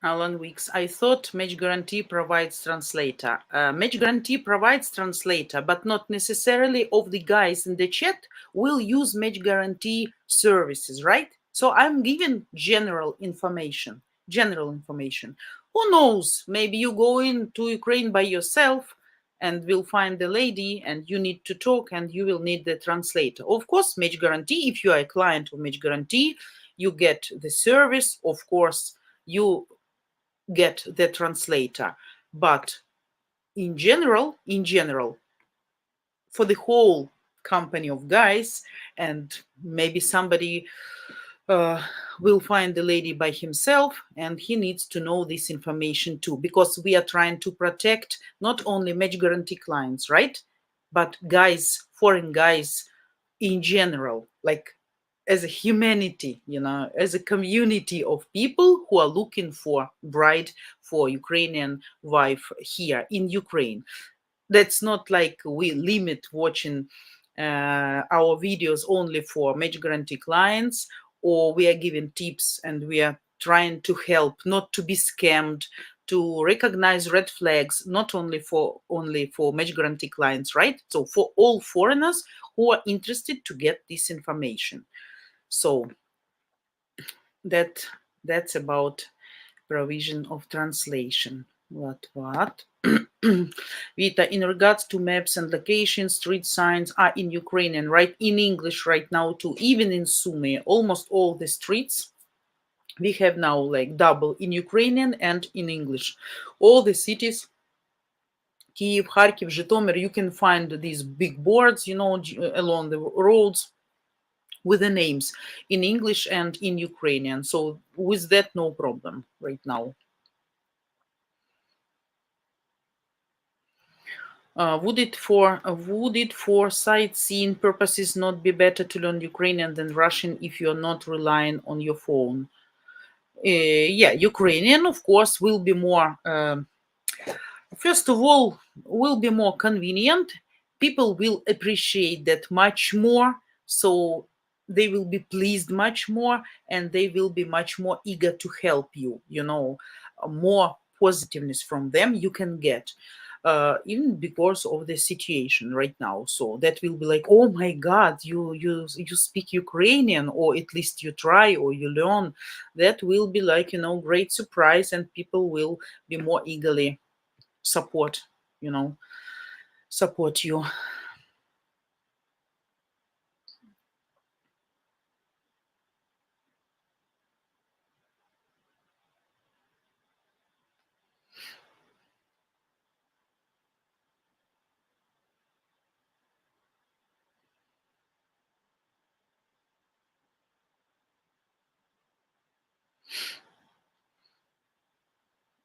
Alan Weeks, I thought Match Guarantee provides translator. Match Guarantee provides translator, but not necessarily of the guys in the chat will use Match Guarantee services, right? So I'm giving general information. Who knows? Maybe you go into Ukraine by yourself and will find the lady and you need to talk and you will need the translator. Of course, Match Guarantee, if you are a client of Match Guarantee, you get the service. Of course, you get the translator. But in general, for the whole company of guys, and maybe somebody will find the lady by himself, and he needs to know this information too, because we are trying to protect not only Match Guarantee clients, right? But guys, foreign guys in general, like as a humanity, as a community of people who are looking for bride for Ukrainian wife here in Ukraine. That's not like we limit watching our videos only for Match Guarantee clients, or we are giving tips and we are trying to help not to be scammed, to recognize red flags, not only for Match Guarantee clients, right? So for all foreigners who are interested to get this information. So that's about provision of translation. What? Vita, in regards to maps and locations, street signs are in Ukrainian, right? In English right now too. Even in Sumy, almost all the streets we have now like double in Ukrainian and in English. All the cities, Kyiv, Kharkiv, Zhytomyr, you can find these big boards, along the roads with the names in English and in Ukrainian. So with that, no problem right now. Would it for sightseeing purposes not be better to learn Ukrainian than Russian if you're not relying on your phone? Yeah, Ukrainian, of course, will be more, first of all, will be more convenient. People will appreciate that much more. So they will be pleased much more and they will be much more eager to help you, more positiveness from them you can get, even because of the situation right now. So that will be like, oh my God, you speak Ukrainian, or at least you try or you learn. That will be like, great surprise, and people will be more eagerly support, support you.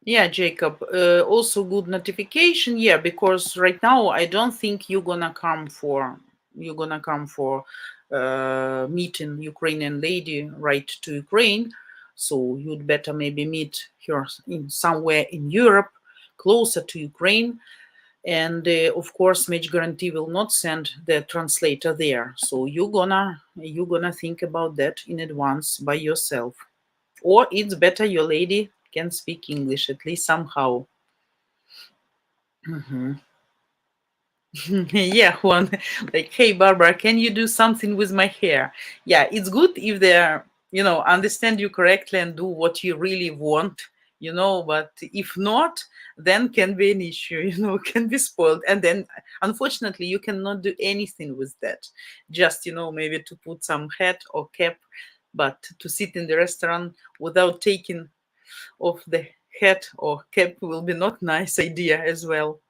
Yeah, Jacob. Also good notification. Yeah, because right now I don't think you're gonna come for meeting Ukrainian lady right to Ukraine. So you'd better maybe meet her in somewhere in Europe, closer to Ukraine. And of course, Match Guarantee will not send the translator there. So you're gonna think about that in advance by yourself. Or it's better your lady can speak English, at least somehow. Mhm. Yeah, one like, hey Barbara, can you do something with my hair? Yeah, it's good if they're, understand you correctly and do what you really want, but if not, then can be an issue, can be spoiled. And then unfortunately you cannot do anything with that. Just, maybe to put some hat or cap, but to sit in the restaurant without taking off the hat or cap will be not nice idea as well.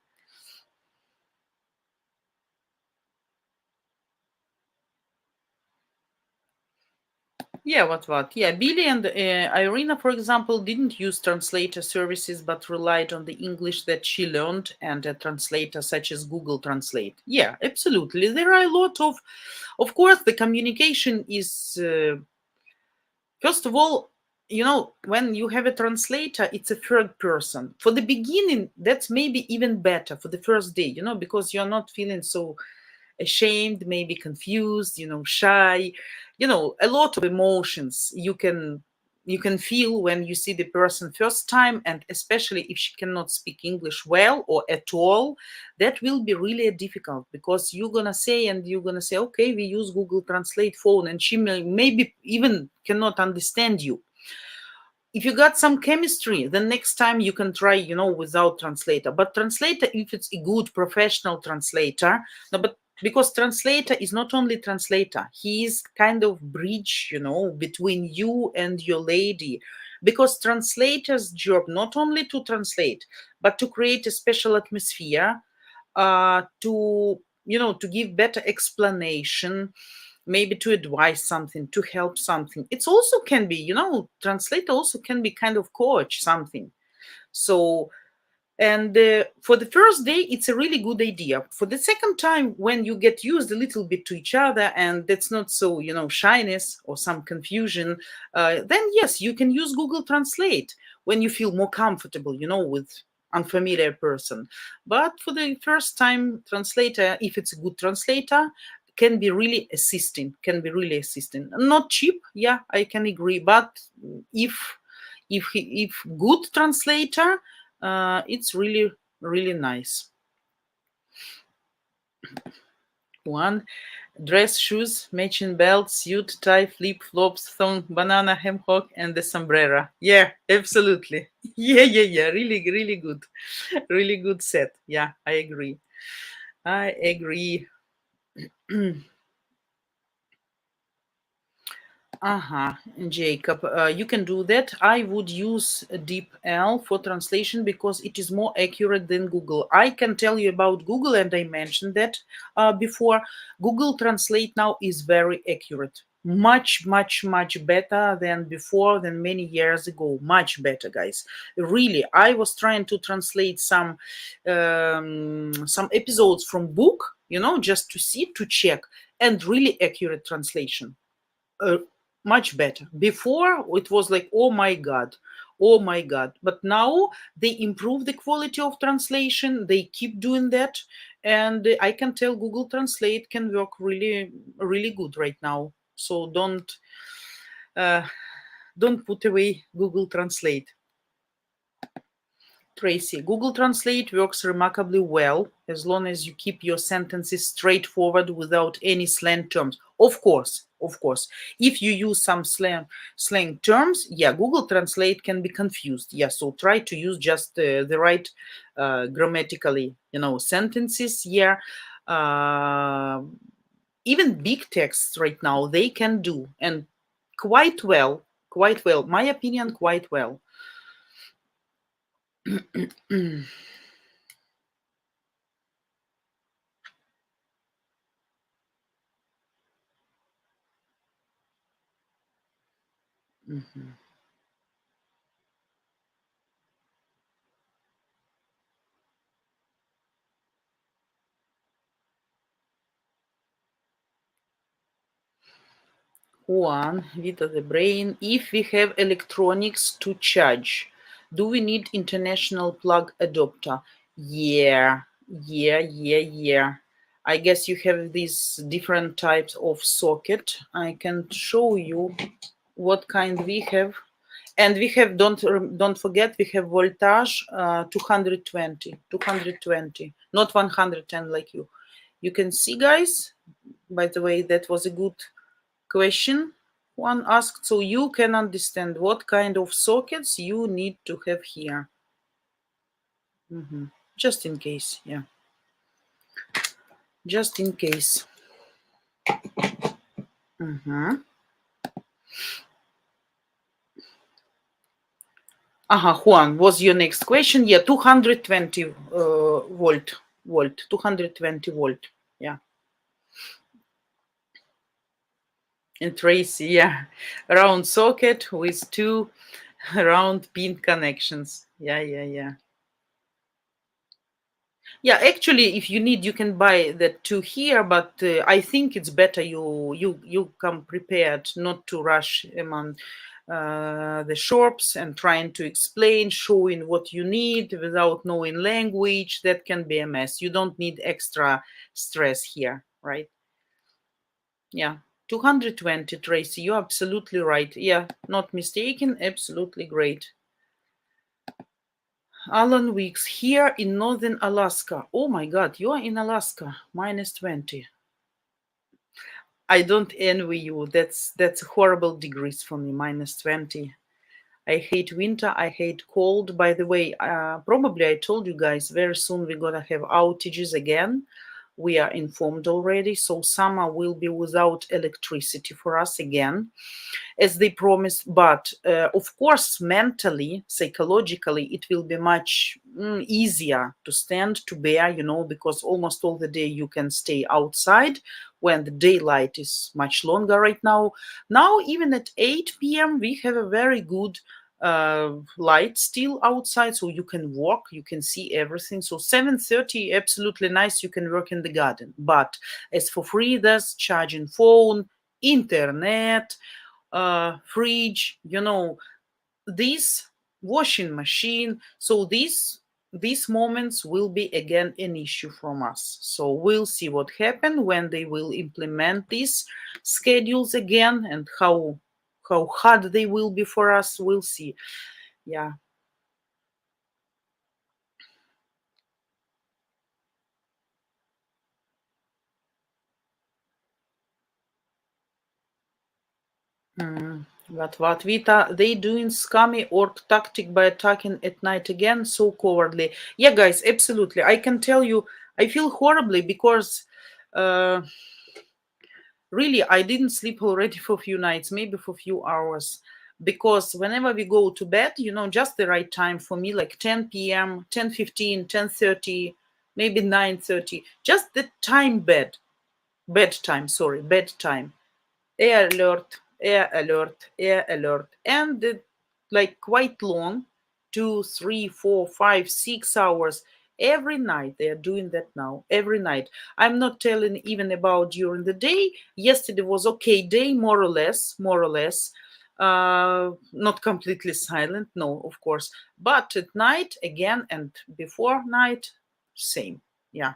Yeah, what? Yeah, Billy and Irina, for example, didn't use translator services but relied on the English that she learned and a translator such as Google Translate. Yeah, absolutely. There are a lot of course, the communication is, first of all, when you have a translator, it's a third person. For the beginning, that's maybe even better for the first day, because you're not feeling so ashamed, maybe confused, shy, a lot of emotions you can feel when you see the person first time, and especially if she cannot speak English well or at all, that will be really difficult, because you're gonna say, okay, we use Google Translate phone, and she maybe even cannot understand you. If you got some chemistry, the next time you can try, without translator. But translator, if it's a good professional translator, no, but because translator is not only translator, he is kind of bridge, between you and your lady. Because translator's job not only to translate, but to create a special atmosphere, to give better explanation, maybe to advise something, to help something. It's also can be, translator also can be kind of coach something. So, and for the first day, it's a really good idea. For the second time, when you get used a little bit to each other, and that's not so, shyness or some confusion, then yes, you can use Google Translate when you feel more comfortable, with unfamiliar person. But for the first time, translator, if it's a good translator, can be really assisting. Not cheap, yeah, I can agree. But if good translator, it's really really nice. One, dress, shoes, matching belt, suit, tie, flip flops, thong, banana, hem hock, and the sombrero. Yeah, absolutely. Yeah. Really, really good. Really good set. Yeah, I agree. I agree. Uh-huh, Jacob, you can do that. I would use DeepL for translation because it is more accurate than Google. I can tell you about Google, and I mentioned that before. Google Translate now is very accurate. Much, much, much better than before, than many years ago. Much better, guys. Really, I was trying to translate some episodes from book, just to see, to check, and really accurate translation. uh, Much better. Before it was like, oh my god, oh my god. But now they improve the quality of translation. They keep doing that, and I can tell Google Translate can work really, really good right now. So uh, don't put away Google Translate. Tracy, Google Translate works remarkably well as long as you keep your sentences straightforward without any slang terms. Of course, of course. If you use some slang terms, yeah, Google Translate can be confused. Yeah, so try to use just the right grammatically, sentences. Yeah, even big texts right now they can do, and quite well. Quite well. My opinion, quite well. Mhm. One, Vita the brain. If we have electronics to charge, do we need international plug adapter? Yeah, yeah. I guess you have these different types of socket. I can show you what kind we have. And we have, don't forget, we have voltage 220, not 110 like you. You can see, guys. By the way, that was a good question one asked, so you can understand what kind of sockets you need to have here. Just in case, yeah. Just in case. Juan, was your next question? Yeah, 220 volt, 220 volt. Yeah. And Tracy, yeah, round socket with two round pin connections. Yeah. Yeah, actually, if you need, you can buy that too here. But I think it's better you come prepared, not to rush among the shops and trying to explain, showing what you need without knowing language. That can be a mess. You don't need extra stress here, right? Yeah, 220, Tracy. You're absolutely right. Yeah, not mistaken. Absolutely great. Alan Weeks here in northern Alaska. Oh my God, you are in Alaska, -20. I don't envy you. That's horrible degrees for me, -20. I hate winter. I hate cold. By the way, probably I told you guys very soon we're gonna have outages again. We are informed already. So summer will be without electricity for us again, as they promised. But of course, mentally, psychologically, it will be much easier to stand, to bear, because almost all the day you can stay outside when the daylight is much longer right now. Now, even at 8 p.m., we have a very good light still outside, so you can walk, you can see everything. So 7:30, absolutely nice, you can work in the garden. But as for free, there's charging phone, internet, fridge, this washing machine. So these moments will be again an issue from us. So we'll see what happens when they will implement these schedules again, and how hard they will be for us. We'll see. Yeah. What Vita, they doing scummy orc tactic by attacking at night again, so cowardly. Yeah, guys, absolutely. I can tell you, I feel horribly because uh, really I didn't sleep already for a few nights, maybe for a few hours. Because whenever we go to bed, just the right time for me, like 10 p.m., 10:15, 10:30, maybe 9:30, just the time bedtime, sorry, bedtime. Air alert, air alert, air alert, and like quite long, 2, 3, 4, 5, 6 hours every night. They are doing that now every night. I'm not telling even about during the day. Yesterday was okay day, more or less, not completely silent, no, of course, but at night again, and before night, same. Yeah,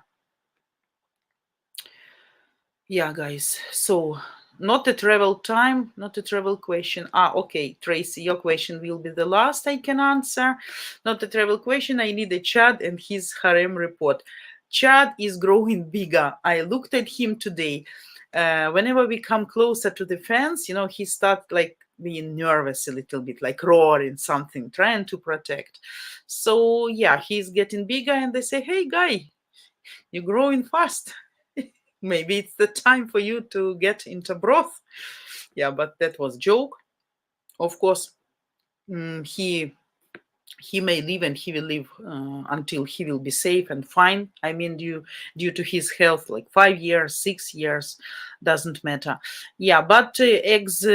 guys, so Not a travel time, not a travel question. Okay, Tracy, your question will be the last I can answer. Not a travel question. I need a Chad and his harem report. Chad is growing bigger. I looked at him today. Whenever we come closer to the fence, he starts like being nervous a little bit, like roaring something, trying to protect. So yeah, he's getting bigger, and they say, "Hey, guy, you're growing fast. Maybe it's the time for you to get into broth." Yeah, but that was joke. Of course, he may live, and he will live until he will be safe and fine. I mean, due to his health, like 5 years, 6 years, doesn't matter. Yeah, but eggs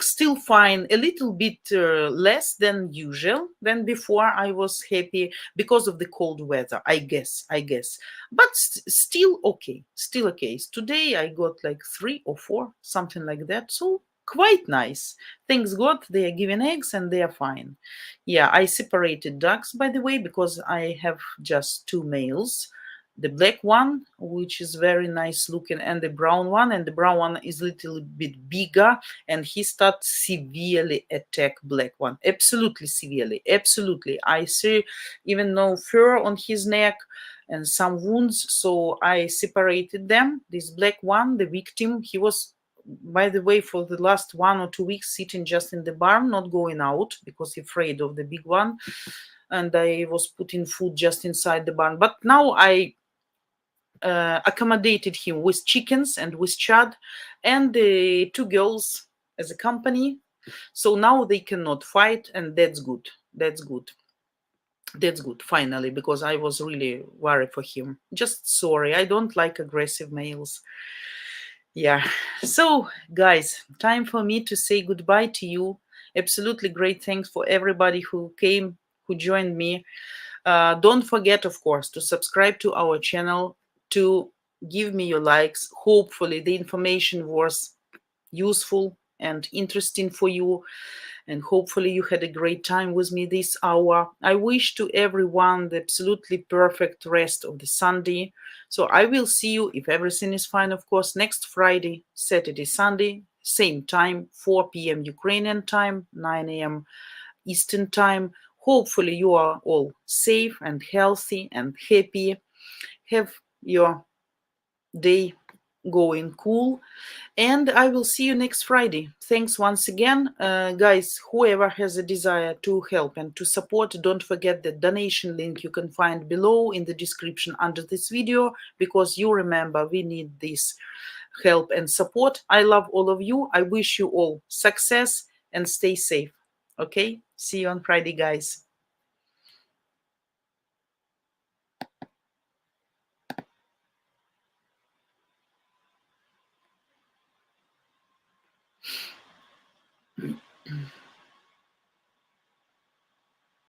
still fine, a little bit less than usual than before. I was happy because of the cold weather, I guess, but still okay, still okay. Today I got like 3 or 4, something like that, so quite nice. Thanks God, they are giving eggs and they are fine. Yeah, I separated ducks, by the way, because I have just 2 males. The black one, which is very nice looking, and the brown one. And the brown one is a little bit bigger, and he starts severely attack black one. Absolutely severely, absolutely. I see even no fur on his neck and some wounds. So I separated them. This black one, the victim, he was, by the way, for the last 1 or 2 weeks sitting just in the barn, not going out because afraid of the big one. And I was putting food just inside the barn. But now I accommodated him with chickens and with Chad and the 2 girls as a company. So now they cannot fight, and that's good. That's good. That's good, finally, because I was really worried for him. Just sorry, I don't like aggressive males. Yeah. So, guys, time for me to say goodbye to you. Absolutely great thanks for everybody who came, who joined me. Don't forget, of course, to subscribe to our channel, to give me your likes. Hopefully, the information was useful and interesting for you, and hopefully you had a great time with me this hour. I wish to everyone the absolutely perfect rest of the Sunday. So I will see you, if everything is fine, of course, next Friday, Saturday, Sunday, same time, 4 p.m. Ukrainian time, 9 a.m. Eastern time. Hopefully you are all safe and healthy and happy. Have your day going cool, and I will see you next Friday. Thanks once again. Guys, whoever has a desire to help and to support, don't forget the donation link you can find below in the description under this video, because you remember we need this help and support. I love all of you. I wish you all success and stay safe. Okay? See you on Friday, guys.